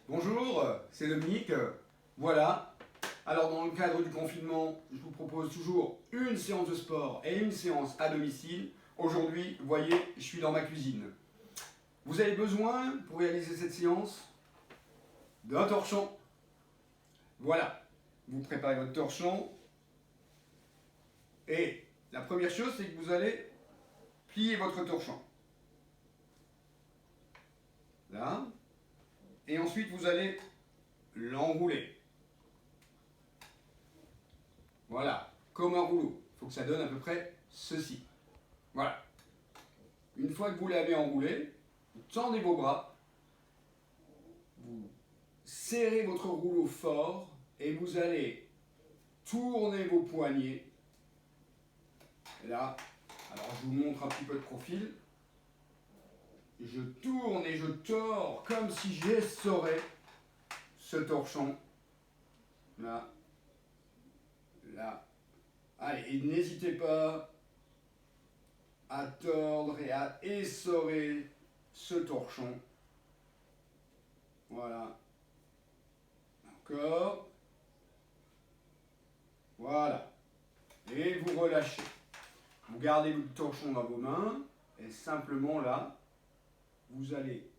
Bonjour, c'est Dominique. Voilà. Alors dans le cadre du confinement, je vous propose toujours une séance de sport et une séance à domicile. Aujourd'hui, vous voyez, je suis dans ma cuisine. Vous avez besoin, pour réaliser cette séance, d'un torchon. Voilà. Vous préparez votre torchon. Et la première chose, c'est que vous allez plier votre torchon. Là. Et ensuite, vous allez l'enrouler. Voilà, comme un rouleau. Il faut que ça donne à peu près ceci. Voilà. Une fois que vous l'avez enroulé, vous tendez vos bras, vous serrez votre rouleau fort et vous allez tourner vos poignets. Et là, alors je vous montre un petit peu de profil. Je tourne et je tords comme si j'essorais ce torchon. Là. Là. Allez, et n'hésitez pas à tordre et à essorer ce torchon. Voilà. Encore. Voilà. Et vous relâchez. Vous gardez le torchon dans vos mains et simplement là, vous allez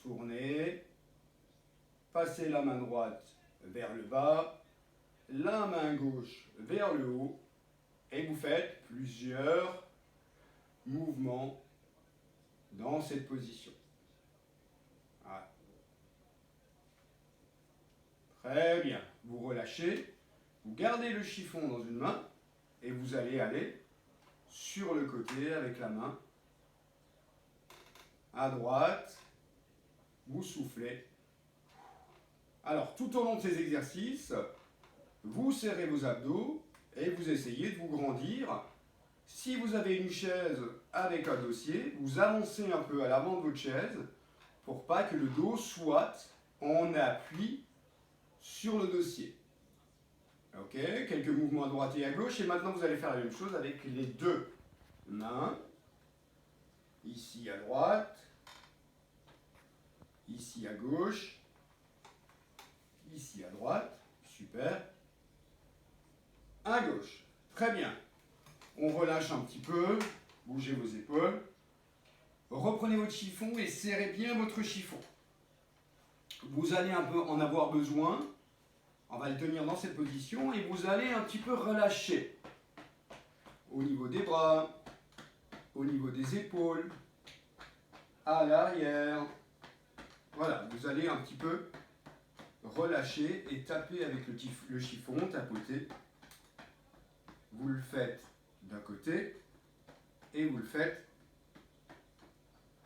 tourner, passer la main droite vers le bas, la main gauche vers le haut et vous faites plusieurs mouvements dans cette position. Voilà. Très bien. Vous relâchez, vous gardez le chiffon dans une main et vous allez aller sur le côté avec la main à droite. Vous soufflez. Alors, tout au long de ces exercices, vous serrez vos abdos et vous essayez de vous grandir. Si vous avez une chaise avec un dossier, vous avancez un peu à l'avant de votre chaise pour pas que le dos soit en appui sur le dossier. Ok, quelques mouvements à droite et à gauche et maintenant vous allez faire la même chose avec les deux mains. Ici à droite, ici à gauche, ici à droite, super. À gauche, très bien. On relâche un petit peu, bougez vos épaules. Reprenez votre chiffon et serrez bien votre chiffon. Vous allez un peu en avoir besoin. On va le tenir dans cette position et vous allez un petit peu relâcher. Au niveau des bras, au niveau des épaules, à l'arrière. Voilà, vous allez un petit peu relâcher et taper avec le chiffon, tapoter. Vous le faites d'un côté et vous le faites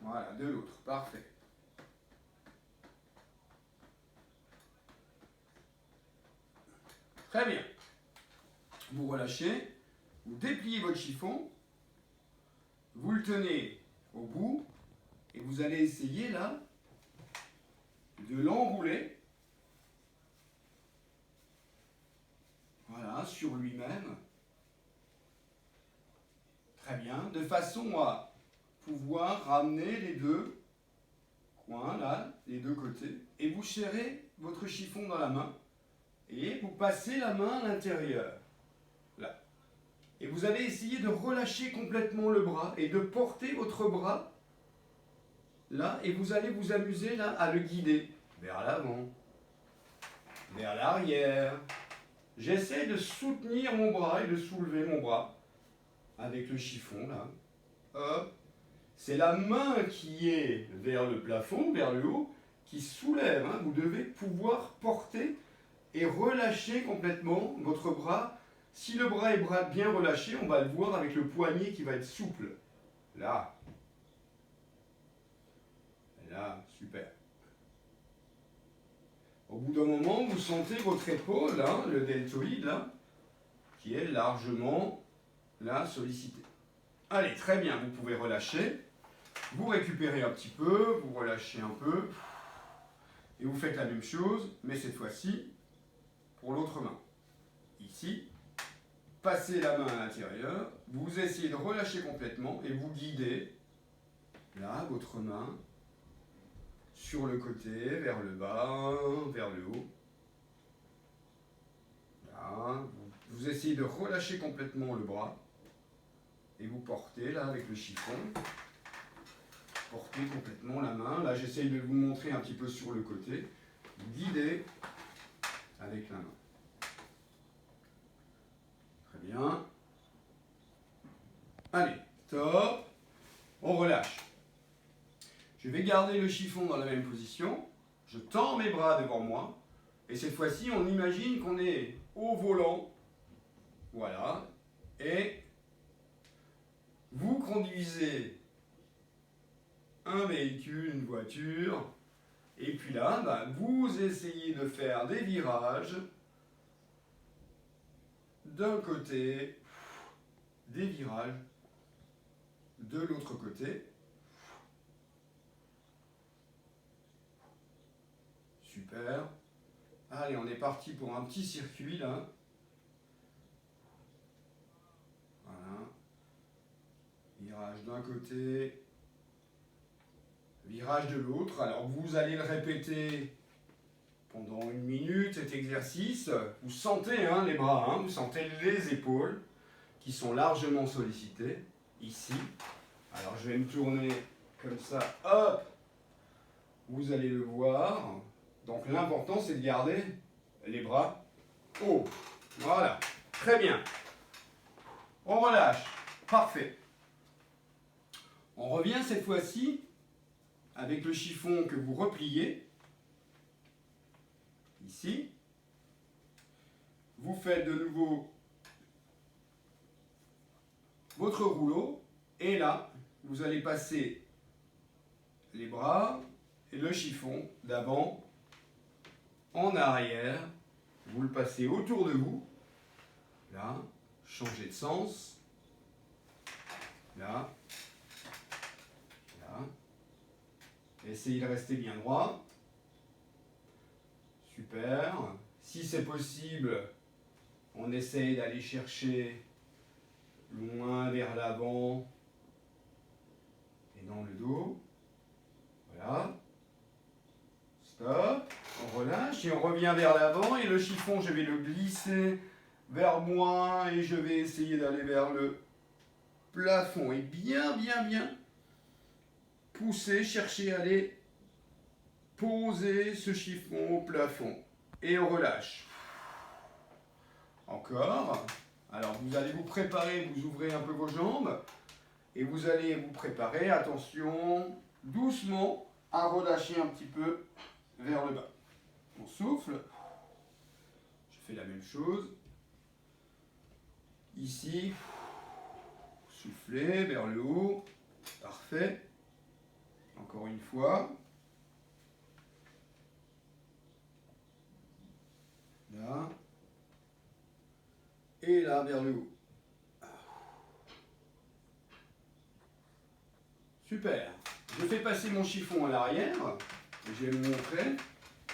voilà, de l'autre. Parfait. Très bien. Vous relâchez, vous dépliez votre chiffon, vous le tenez au bout et vous allez essayer là de l'enrouler. Voilà, sur lui-même. Très bien, de façon à pouvoir ramener les deux coins là, les deux côtés, et vous serrez votre chiffon dans la main et vous passez la main à l'intérieur. Là. Et vous allez essayer de relâcher complètement le bras et de porter votre bras là et vous allez vous amuser là à le guider vers l'avant, vers l'arrière. J'essaie de soutenir mon bras et de soulever mon bras avec le chiffon là. Hop. C'est la main qui est vers le plafond, vers le haut, qui soulève. Hein. Vous devez pouvoir porter et relâcher complètement votre bras. Si le bras est bien relâché, on va le voir avec le poignet qui va être souple. Là. Et là, super. Au bout d'un moment, vous sentez votre épaule, hein, le deltoïde, là, qui est largement là, sollicité. Allez, très bien, vous pouvez relâcher. Vous récupérez un petit peu, vous relâchez un peu. Et vous faites la même chose, mais cette fois-ci, pour l'autre main. Ici, passez la main à l'intérieur, vous essayez de relâcher complètement et vous guidez, là, votre main, sur le côté, vers le bas, vers le haut. Là, vous essayez de relâcher complètement le bras. Et vous portez là avec le chiffon. Portez complètement la main. Là, j'essaye de vous montrer un petit peu sur le côté. Guidez avec la main. Très bien. Allez, top. On relâche. Je vais garder le chiffon dans la même position. Je tends mes bras devant moi. Et cette fois-ci, on imagine qu'on est au volant. Voilà. Et vous conduisez un véhicule, une voiture. Et puis là, vous essayez de faire des virages d'un côté, des virages de l'autre côté. Super. Allez, on est parti pour un petit circuit là. Voilà. Virage d'un côté, virage de l'autre. Alors vous allez le répéter pendant 1 minute, cet exercice. Vous sentez les bras, vous sentez les épaules qui sont largement sollicitées ici. Alors je vais me tourner comme ça, hop. Vous allez le voir. Donc l'important c'est de garder les bras hauts. Voilà, très bien. On relâche, parfait. On revient cette fois-ci avec le chiffon que vous repliez. Ici. Vous faites de nouveau votre rouleau. Et là, vous allez passer les bras et le chiffon d'avant en arrière, vous le passez autour de vous, là, changez de sens, là, là, essayez de rester bien droit, super, si c'est possible, on essaye d'aller chercher loin vers l'avant et dans le dos, voilà. Stop, on relâche et on revient vers l'avant et le chiffon je vais le glisser vers moi et je vais essayer d'aller vers le plafond et bien pousser, chercher à aller poser ce chiffon au plafond et on relâche. Encore, alors vous allez vous préparer, vous ouvrez un peu vos jambes et vous allez vous préparer, attention, doucement à relâcher un petit peu vers le bas. On souffle. Je fais la même chose. Ici. Soufflez vers le haut. Parfait. Encore une fois. Là. Et là vers le haut. Super. Je fais passer mon chiffon à l'arrière. Je vais vous montrer.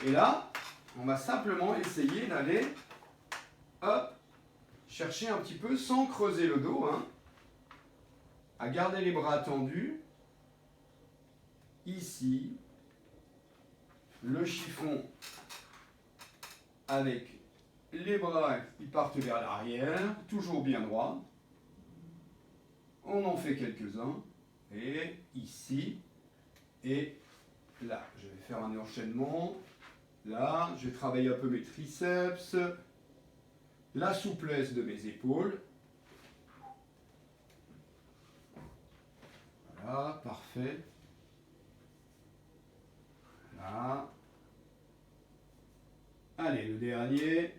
Et là, on va simplement essayer d'aller, hop, chercher un petit peu, sans creuser le dos, à garder les bras tendus. Ici, le chiffon avec les bras qui partent vers l'arrière, toujours bien droit. On en fait quelques-uns. Et ici, et là, je vais faire un enchaînement. Là, je vais travailler un peu mes triceps, la souplesse de mes épaules. Voilà, parfait. Là. Allez, le dernier.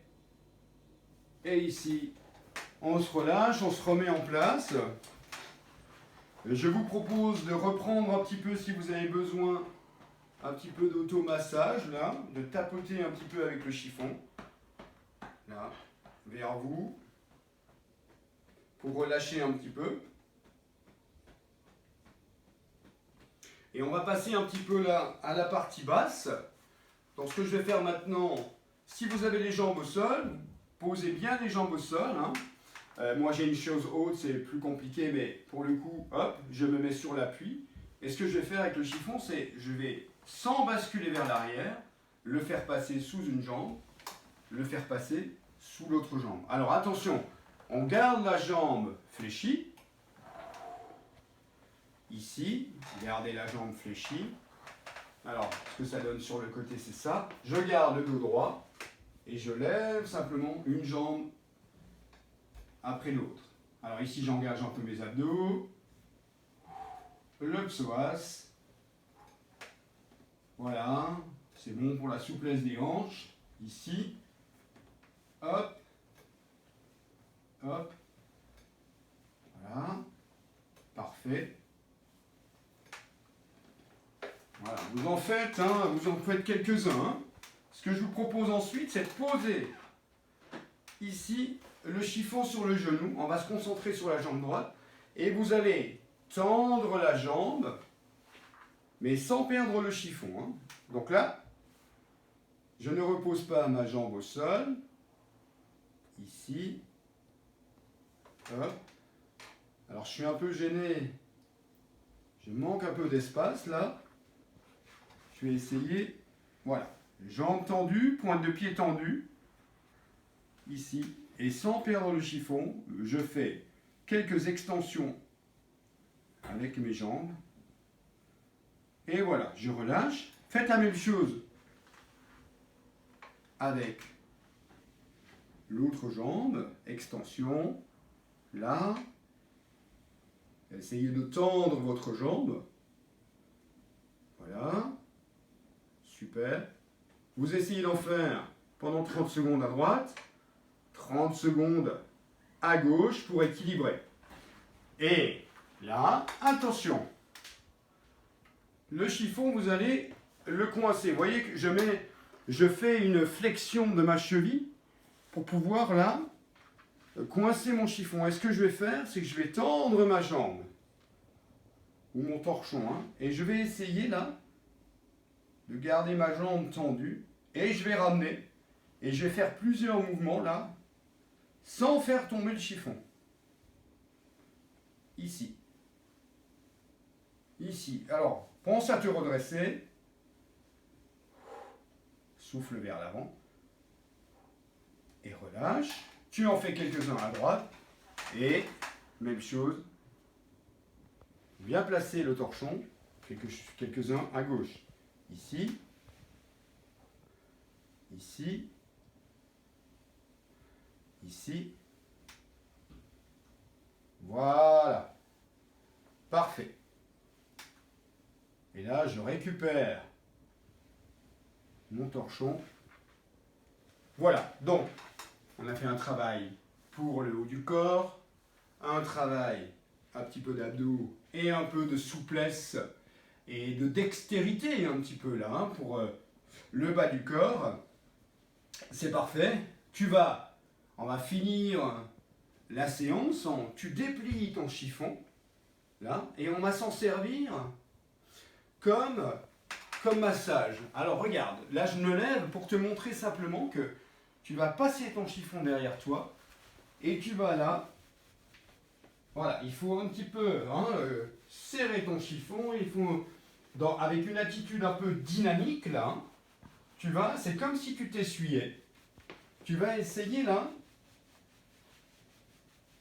Et ici, on se relâche, on se remet en place. Je vous propose de reprendre un petit peu, si vous avez besoin, un petit peu d'automassage, là, de tapoter un petit peu avec le chiffon, là, vers vous, pour relâcher un petit peu. Et on va passer un petit peu là, à la partie basse. Donc ce que je vais faire maintenant, si vous avez les jambes au sol, posez bien les jambes au sol, moi j'ai une chose haute, c'est plus compliqué, mais pour le coup, hop, je me mets sur l'appui. Et ce que je vais faire avec le chiffon, c'est je vais, sans basculer vers l'arrière, le faire passer sous une jambe, le faire passer sous l'autre jambe. Alors attention, on garde la jambe fléchie. Ici, gardez la jambe fléchie. Alors, ce que ça donne sur le côté, c'est ça. Je garde le dos droit et je lève simplement une jambe après l'autre. Alors ici, j'engage un peu mes abdos. Le psoas. Voilà, c'est bon pour la souplesse des hanches. Ici, hop, hop, voilà, parfait. Voilà, vous en faites quelques-uns. Hein. Ce que je vous propose ensuite, c'est de poser ici le chiffon sur le genou. On va se concentrer sur la jambe droite. Et vous allez tendre la jambe, mais sans perdre le chiffon. Hein. Donc là, je ne repose pas ma jambe au sol. Ici. Hop. Alors je suis un peu gêné. Je manque un peu d'espace là. Je vais essayer. Voilà. Jambes tendues, pointe de pied tendue. Ici. Et sans perdre le chiffon, je fais quelques extensions avec mes jambes. Et voilà, je relâche. Faites la même chose avec l'autre jambe. Extension. Là. Essayez de tendre votre jambe. Voilà. Super. Vous essayez d'en faire pendant 30 secondes à droite, 30 secondes à gauche pour équilibrer. Et là, attention. Le chiffon, vous allez le coincer. Vous voyez que je fais une flexion de ma cheville pour pouvoir là coincer mon chiffon. Et ce que je vais faire, c'est que je vais tendre ma jambe ou mon torchon. Hein, et je vais essayer là de garder ma jambe tendue et je vais ramener et je vais faire plusieurs mouvements là sans faire tomber le chiffon. Ici. Ici. Alors, pense à te redresser. Souffle vers l'avant. Et relâche. Tu en fais quelques-uns à droite. Et, même chose. Bien placer le torchon. Quelques-uns à gauche. Ici. Ici. Ici. Voilà. Parfait. Et là, je récupère mon torchon. Voilà. Donc, on a fait un travail pour le haut du corps, un travail, un petit peu d'abdos et un peu de souplesse et de dextérité un petit peu là, hein, pour le bas du corps. C'est parfait. On va finir la séance tu déplies ton chiffon, là, et on va s'en servir comme massage. Alors regarde, là je me lève pour te montrer simplement que tu vas passer ton chiffon derrière toi, et tu vas là, voilà, il faut un petit peu serrer ton chiffon, il faut, avec une attitude un peu dynamique là, c'est comme si tu t'essuyais. Tu vas essayer là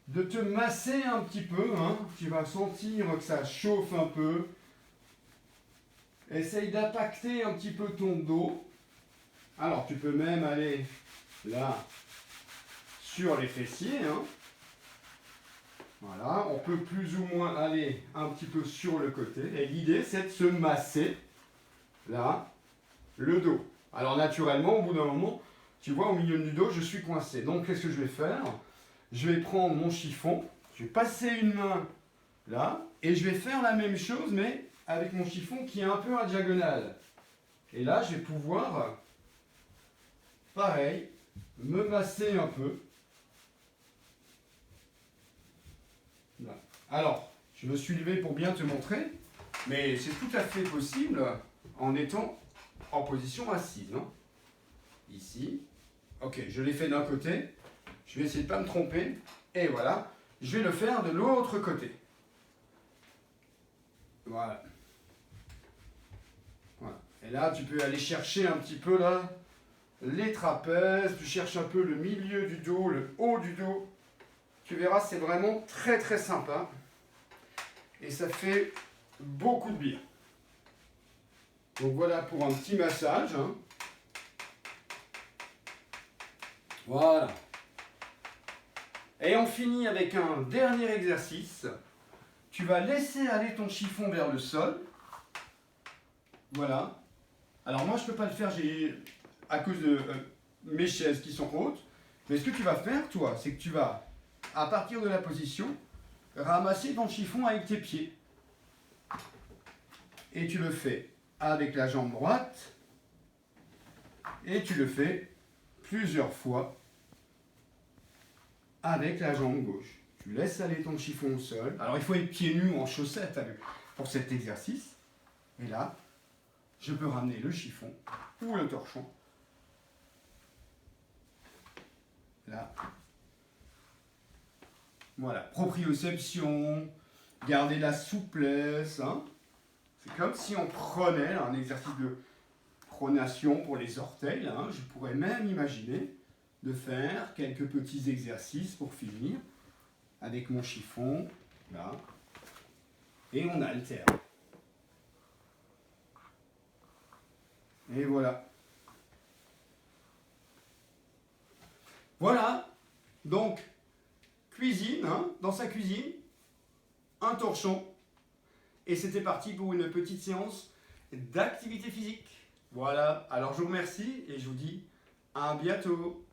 de te masser un petit peu, hein. Tu vas sentir que ça chauffe un peu. Essaye d'impacter un petit peu ton dos. Alors tu peux même aller là sur les fessiers, hein. Voilà, on peut plus ou moins aller un petit peu sur le côté. Et l'idée c'est de se masser là le dos. Alors naturellement, au bout d'un moment, tu vois, au milieu du dos, je suis coincé. Donc qu'est-ce que je vais faire ? Je vais prendre mon chiffon, je vais passer une main là, et je vais faire la même chose, mais avec mon chiffon qui est un peu à diagonale. Et là, je vais pouvoir, pareil, me masser un peu. Là. Alors, je me suis levé pour bien te montrer, mais c'est tout à fait possible en étant en position assise. Hein. Ici. Ok, je l'ai fait d'un côté. Je vais essayer de ne pas me tromper. Et voilà. Je vais le faire de l'autre côté. Voilà. Voilà. Et là, tu peux aller chercher un petit peu là, les trapèzes, tu cherches un peu le milieu du dos, le haut du dos. Tu verras, c'est vraiment très très sympa. Et ça fait beaucoup de bien. Donc voilà pour un petit massage. Hein. Voilà. Et on finit avec un dernier exercice. Tu vas laisser aller ton chiffon vers le sol. Voilà. Alors moi je ne peux pas le faire à cause de mes chaises qui sont hautes. Mais ce que tu vas faire toi, c'est que tu vas, à partir de la position, ramasser ton chiffon avec tes pieds. Et tu le fais avec la jambe droite. Et tu le fais plusieurs fois avec la jambe gauche. Tu laisses aller ton chiffon au sol. Alors il faut être pieds nus ou en chaussettes pour cet exercice. Et là, je peux ramener le chiffon ou le torchon. Là. Voilà, proprioception, garder la souplesse. Hein. C'est comme si on prenait un exercice de pronation pour les orteils. Hein. Je pourrais même imaginer de faire quelques petits exercices pour finir avec mon chiffon. Là. Et on alterne. Et voilà. Voilà. Donc, cuisine, hein, dans sa cuisine, un torchon. Et c'était parti pour une petite séance d'activité physique. Voilà. Alors, je vous remercie et je vous dis à bientôt.